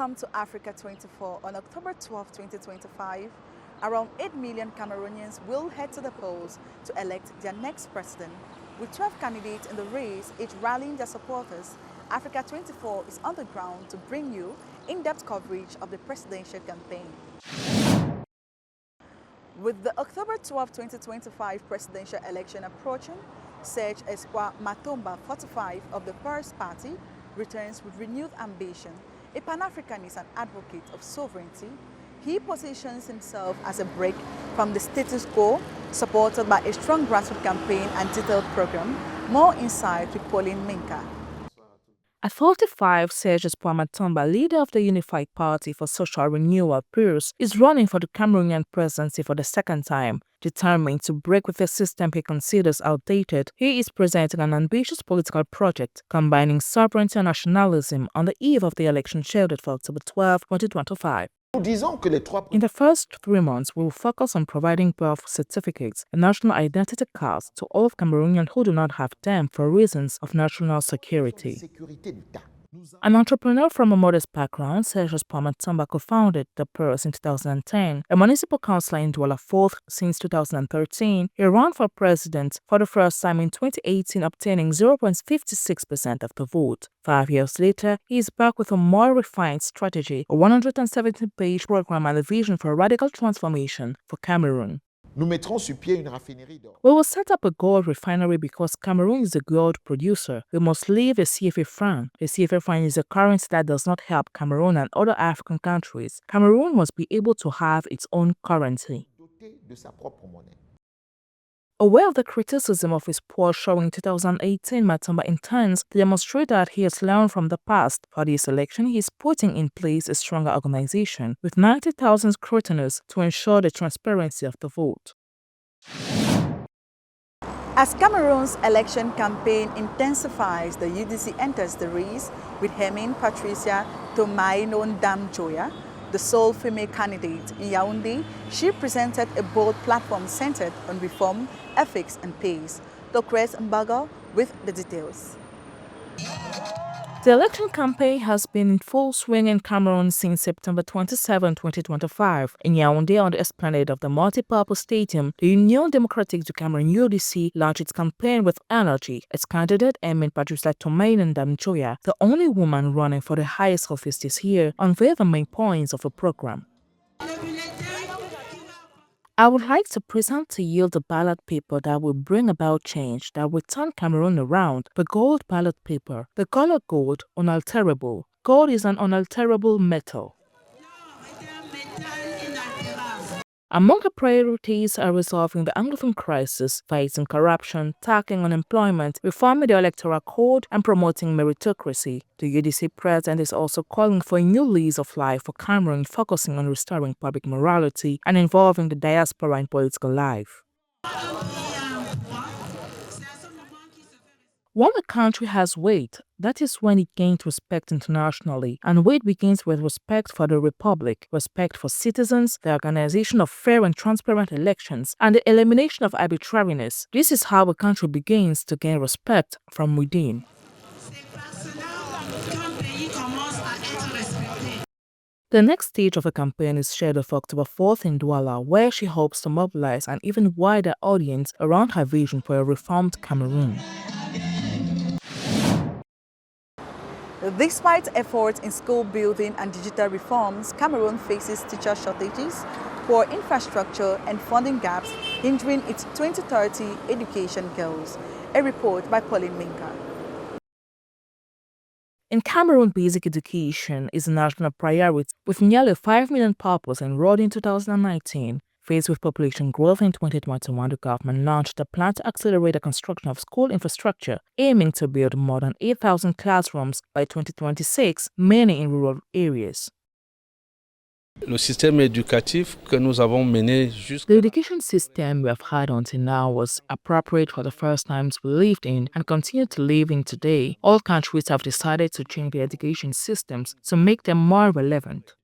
Welcome to Africa 24. On October 12, 2025, around 8 million Cameroonians will head to the polls to elect their next president. With 12 candidates in the race, each rallying their supporters, Africa 24 is on the ground to bring you in-depth coverage of the presidential campaign. With the October 12, 2025 presidential election approaching, Serge Espoir Matomba, 45, of the Paris Party, returns with renewed ambition. A Pan-Africanist and advocate of sovereignty, he positions himself as a break from the status quo, supported by a strong grassroots campaign and detailed program. More insight with Pauline Minka. At 45, Serge Espoir Matomba, leader of the Unified Party for Social Renewal, PURS, is running for the Cameroonian presidency for the second time. Determined to break with a system he considers outdated, he is presenting an ambitious political project combining sovereignty and nationalism on the eve of the election scheduled for October 12, 2025. In the first 3 months, we will focus on providing birth certificates and national identity cards to all Cameroonians who do not have them for reasons of national security. An entrepreneur from a modest background, Serge Espoir Matomba co-founded the PURS in 2010. A municipal councillor in Douala 4th since 2013, he ran for president for the first time in 2018, obtaining 0.56% of the vote. 5 years later, he is back with a more refined strategy, a 170-page program and a vision for a radical transformation for Cameroon. We will set up a gold refinery because Cameroon is a gold producer. We must leave a CFA franc. A CFA franc is a currency that does not help Cameroon and other African countries. Cameroon must be able to have its own currency. Aware of the criticism of his poor showing in 2018, Matomba intends to demonstrate that he has learned from the past. For this election, he is putting in place a stronger organization with 90,000 scrutineers to ensure the transparency of the vote. As Cameroon's election campaign intensifies, the UDC enters the race with Hermine Patricia Tomaino Ndam-Joya, the sole female candidate in Yaoundé. She presented a bold platform centered on reform, ethics and peace. Lucrece Mbago with the details. The election campaign has been in full swing in Cameroon since September 27, 2025. In Yaoundé, on the esplanade of the multipurpose stadium, the Union Democratique du Cameroun (UDC) launched its campaign with energy. Its candidate, Hermine Patricia Tomaino Ndam-Joya, the only woman running for the highest office this year, unveiled the main points of the program. I would like to present to you the ballot paper that will bring about change, that will turn Cameroon around. The gold ballot paper. The color gold, unalterable. Gold is an unalterable metal. Among the priorities are resolving the Anglophone crisis, fighting corruption, tackling unemployment, reforming the electoral code, and promoting meritocracy. The UDC president is also calling for a new lease of life for Cameroon, focusing on restoring public morality and involving the diaspora in political life. When a country has weight, that is when it gains respect internationally, and weight begins with respect for the republic, respect for citizens, the organization of fair and transparent elections, and the elimination of arbitrariness. This is how a country begins to gain respect from within. The next stage of the campaign is scheduled for October 4th in Douala, where she hopes to mobilize an even wider audience around her vision for a reformed Cameroon. Despite efforts in school building and digital reforms, Cameroon faces teacher shortages, poor infrastructure and funding gaps hindering its 2030 education goals. A report by Pauline Minka. In Cameroon, basic education is a national priority, with nearly 5 million pupils enrolled in 2019. Faced with population growth in 2021, the government launched a plan to accelerate the construction of school infrastructure, aiming to build more than 8,000 classrooms by 2026, mainly in rural areas. The education system we have had until now was appropriate for the first times we lived in and continue to live in today. All countries have decided to change their education systems to make them more relevant.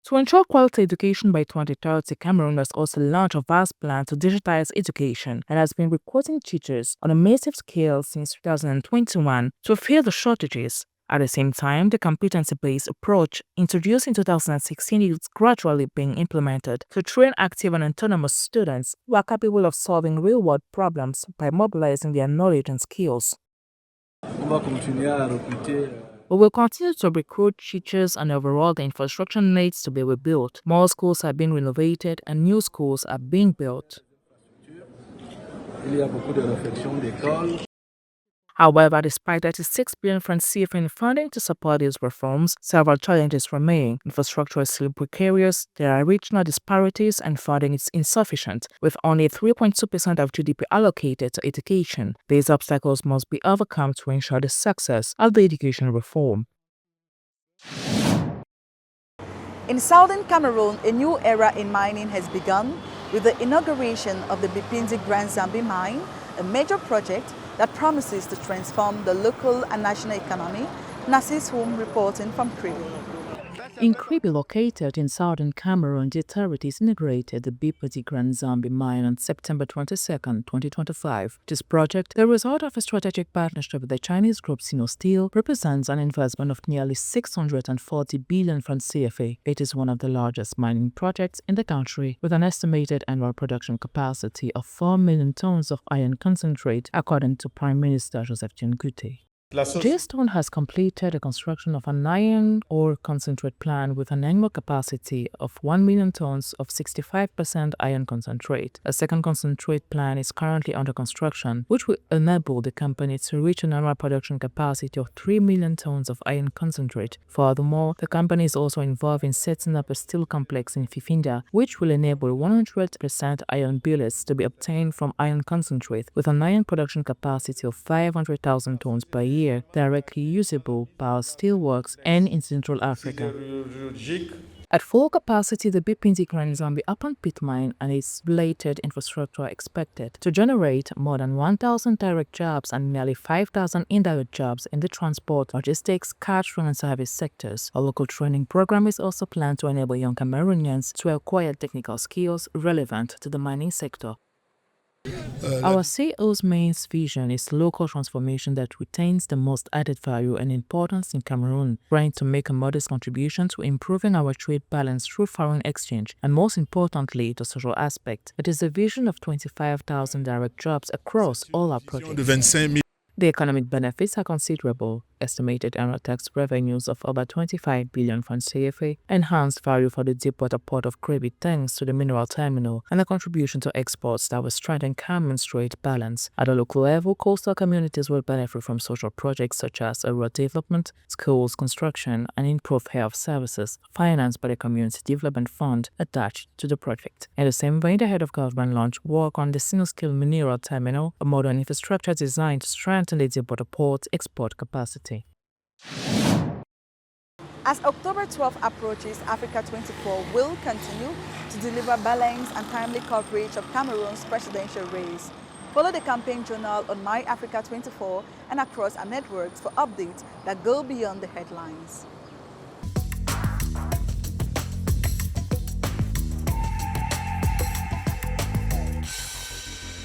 To ensure quality education by 2030, Cameroon has also launched a vast plan to digitize education and has been recruiting teachers on a massive scale since 2021 to fill the shortages. At the same time, the competency-based approach introduced in 2016 is gradually being implemented to train active and autonomous students who are capable of solving real-world problems by mobilizing their knowledge and skills. We will continue to recruit teachers, and overall the infrastructure needs to be rebuilt. More schools are being renovated and new schools are being built. However, despite 36 billion from CFAF in funding to support these reforms, several challenges remain. Infrastructure is still precarious, there are regional disparities, and funding is insufficient, with only 3.2% of GDP allocated to education. These obstacles must be overcome to ensure the success of the education reform. In southern Cameroon, a new era in mining has begun with the inauguration of the Bipinzi Grand Zambi mine, a major project that promises to transform the local and national economy. Nassis Hum reporting from Kribi. In Kribi, located in southern Cameroon, the authorities inaugurated the Bipinzi Grand Zambi mine on September 22, 2025. This project, the result of a strategic partnership with the Chinese group Sinosteel, represents an investment of nearly 640 billion from CFA. It is one of the largest mining projects in the country, with an estimated annual production capacity of 4 million tons of iron concentrate, according to Prime Minister Joseph Diengute. Keystone has completed the construction of an iron ore concentrate plant with an annual capacity of 1 million tons of 65% iron concentrate. A second concentrate plant is currently under construction, which will enable the company to reach an annual production capacity of 3 million tons of iron concentrate. Furthermore, the company is also involved in setting up a steel complex in Fifinda, which will enable 100% iron billets to be obtained from iron concentrate, with an iron production capacity of 500,000 tons per year, directly usable by our steelworks and in Central Africa. At full capacity, the Bipinzi Grand Zambi open pit mine and its related infrastructure are expected to generate more than 1,000 direct jobs and nearly 5,000 indirect jobs in the transport, logistics, catering and service sectors. A local training program is also planned to enable young Cameroonians to acquire technical skills relevant to the mining sector. Our CEO's main vision is local transformation that retains the most added value and importance in Cameroon, trying to make a modest contribution to improving our trade balance through foreign exchange, and most importantly, the social aspect. It is a vision of 25,000 direct jobs across all our projects. The economic benefits are considerable. Estimated annual tax revenues of over 25 billion from CFA, enhanced value for the deepwater port of Kribi thanks to the mineral terminal, and a contribution to exports that will strengthen Cameroon's trade balance. At a local level, coastal communities will benefit from social projects such as rural development, schools, construction, and improved health services, financed by the Community Development Fund attached to the project. In the same vein, the head of government launched work on the single-scale mineral terminal, a modern infrastructure designed to strengthen the deepwater port's export capacity. As October 12 approaches, Africa 24 will continue to deliver balanced and timely coverage of Cameroon's presidential race. Follow the campaign journal on My Africa 24 and across our networks for updates that go beyond the headlines.